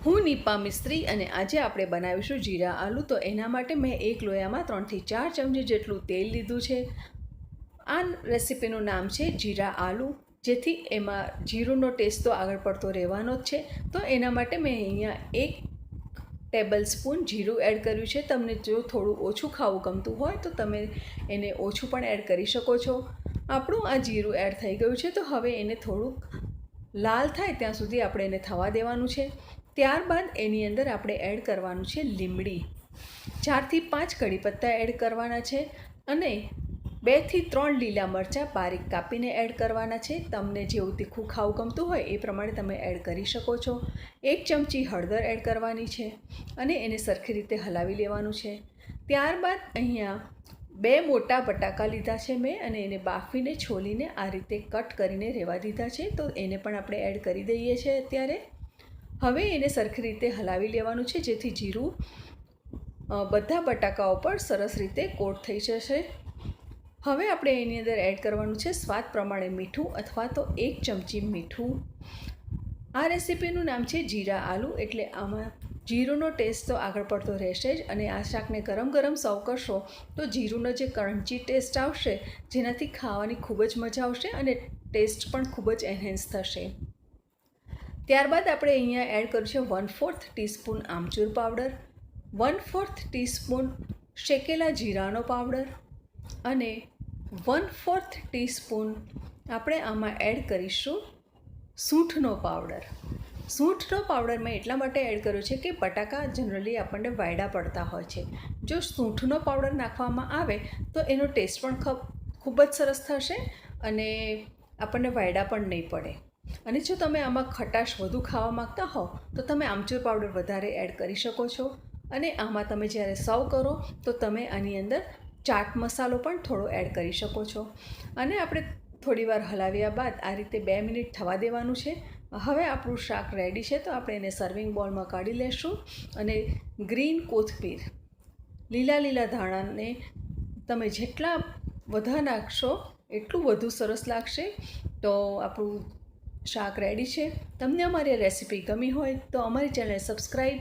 હું નીપા મિસ્ત્રી અને આજે આપણે બનાવીશું જીરા આલુ। તો એના માટે મેં એક લોયામાં 3 થી 4 ચમચી જેટલું તેલ લીધું છે। આ રેસીપીનું નામ છે જીરા આલુ, જેથી એમાં જીરુંનો ટેસ્ટ તો આગળ પડતો રહેવાનો જ છે। તો એના માટે મેં અહીંયા 1 ટેબલ સ્પૂન જીરું એડ કર્યું છે। તમને જો થોડું ઓછું ખાવું ગમતું હોય તો તમે એને ઓછું પણ એડ કરી શકો છો। આપણું આ જીરું એડ થઈ ગયું છે, તો હવે એને થોડુંક લાલ થાય ત્યાં સુધી આપણે એને થવા દેવાનું છે। ત્યારબાદ એની અંદર આપણે એડ કરવાનું છે લીમડી, 4 થી 5 કડી પત્તા એડ કરવાના છે અને 2 થી 3 લીલા મરચાં બારીક કાપીને એડ કરવાના છે। તમને જેવું તીખું ખાવું ગમતું હોય એ પ્રમાણે તમે એડ કરી શકો છો। 1 ચમચી હળદર એડ કરવાની છે અને એને સરખી રીતે હલાવી લેવાનું છે। ત્યારબાદ અહીંયા 2 મોટા બટાકા લીધા છે મેં અને એને બાફીને છોલીને આ રીતે કટ કરીને રહેવા દીધા છે। તો એને પણ આપણે એડ કરી દઈએ છીએ અત્યારે। હવે એને સરખી રીતે હલાવી લેવાનું છે, જેથી જીરું બધા બટાકાઓ પર સરસ રીતે કોટ થઈ જશે। હવે આપણે એની અંદર એડ કરવાનું છે સ્વાદ પ્રમાણે મીઠું અથવા તો 1 ચમચી મીઠું। આ રેસીપીનું નામ છે જીરા આલુ, એટલે આમાં જીરુંનો ટેસ્ટ તો આગળ પડતો રહેશે જ અને આ શાકને ગરમ ગરમ સર્વ કરશો તો જીરુંનો જે ક્રન્ચી ટેસ્ટ આવશે, જેનાથી ખાવાની ખૂબ જ મજા આવશે અને ટેસ્ટ પણ ખૂબ જ એન્હેન્સ થશે। ત્યારબાદ આપણે અહીંયા એડ કર્યું છે 1/4 ટીસ્પૂન આમચૂર પાવડર, 1/4 ટીસ્પૂન શેકેલા જીરાનો પાવડર અને 1/4 ટીસ્પૂન આપણે આમાં એડ કરીશું સૂંઠનો પાવડર। સૂંઠનો પાવડર મેં એટલા માટે એડ કર્યો છે કે બટાકા જનરલી આપણને વાયડા પડતા હોય છે। જો સૂંઠનો પાવડર નાખવામાં આવે તો એનો ટેસ્ટ પણ ખૂબ જ સરસ થશે અને આપણને વાયડા પણ નહીં પડે। અને જો તમે આમાં ખટાશ વધુ ખાવા માગતા હો તો તમે આમચૂર પાવડર વધારે એડ કરી શકો છો અને આમાં તમે જ્યારે સર્વ કરો તો તમે આની અંદર ચાટ મસાલો પણ થોડો એડ કરી શકો છો અને આપણે થોડીવાર હલાવ્યા બાદ આ રીતે 2 મિનિટ થવા દેવાનું છે। હવે આપણું શાક રેડી છે, તો આપણે એને સર્વિંગ બોલમાં કાઢી લેશું અને ગ્રીન કોથમીર, લીલા ધાણાને તમે જેટલા વધારે નાખશો એટલું વધુ સરસ લાગશે। તો આપણું શાક રેડી છે। તમને અમારી રેસીપી ગમી હોય તો અમારી ચેનલને સબસ્ક્રાઈબ,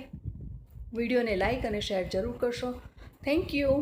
વિડીયોને લાઈક અને શેર જરૂર કરશો। Thank you.